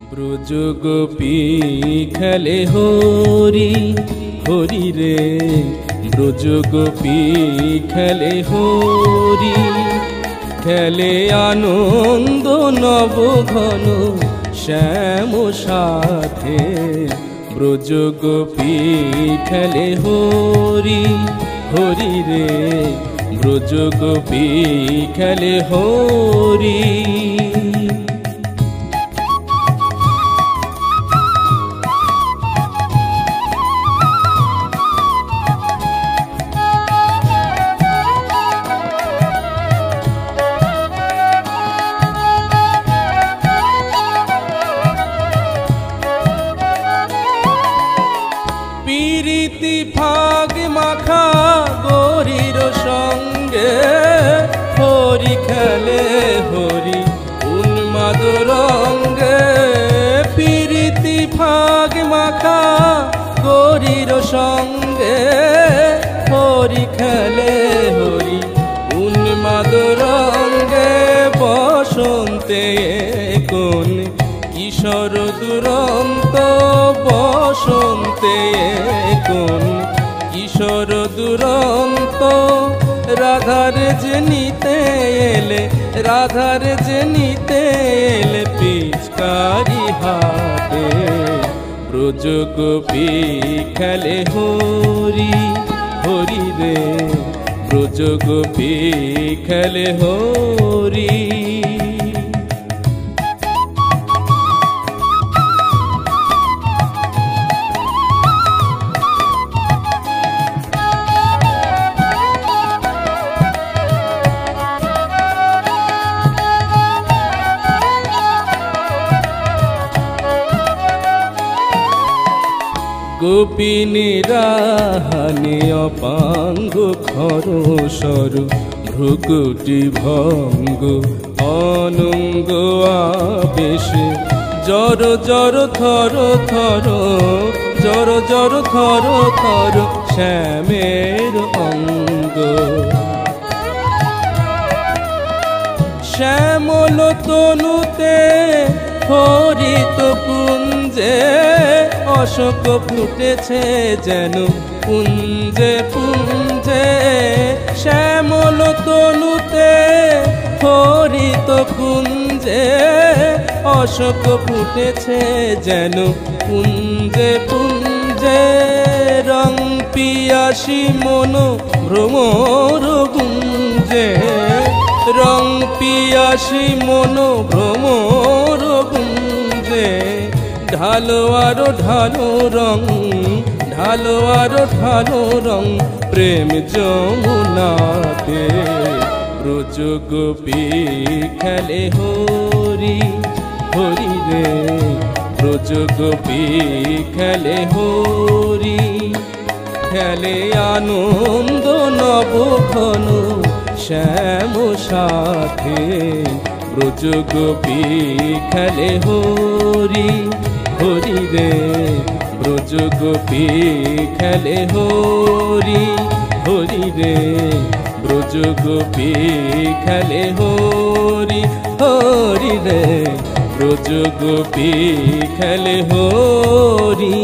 ব্রজ গোপী খেলে হরি হরি রে, ব্রজ গোপী খেলে হরি, খেলে আনন্দ নব ঘন শ্যাম সাথে। ব্রজ গোপী খেলে হরি হরি রে, ব্রজ গোপী খেলে হরি। প্রীতি ফাগ মাখা গৌরীর সঙ্গে হরি খেলে হরি উন্মাদ রঙ্গে। প্রীতি ফাগ মাখা গৌরীর সঙ্গে হরি খেলে হরি উন্মাদ রঙ্গে। বসন্তে কোন কিশোর দুরন্ত, বসন্তে কোন কিশোর দুরন্ত। রাধার যে নিতে এলে, রাধার যে নিতে এলে পিচকারি হাতে। ব্রজ গোপী খেলে হরি হরি রে, ব্রজ গোপী খেলে হরি। গোপিনী রাহানি অপাঙ্গ খর সরু ভ্রুকুটি ভঙ্গ অনঙ্গ আবেশে। জর জর থর থর, জর জর থর থর শ্যামের অঙ্গ। শ্যামল তনুতে হরিত কুঞ্জে, অশোক ফুটেছে যেন পুঞ্জে পুঞ্জে। শ্যামল তনুতে হরিত কুঞ্জে, অশোক ফুটেছে যেন পুঞ্জে পুঞ্জে। রং পিয়াসী মন ভ্রমর গুঞ্জে, রং পিয়াসী মন ভ্রমর গুঞ্জে। ঢালো আরো ঢালো রং, ঢালো আরো ঢালো রং প্রেম যমুনাতে। ব্রজ গোপী খেলে হরি হরি রে, ব্রজ গোপী খেলে হরি, খেলে আনন্দ নব ঘন শ্যাম সাথে। ব্রজ গোপী খেলে হরি হরি রে, ব্রজ গোপী খেলে হরি হরি রে, ব্রজ গোপী খেলে হরি হরি রে, ব্রজ গোপী খেলে হরি।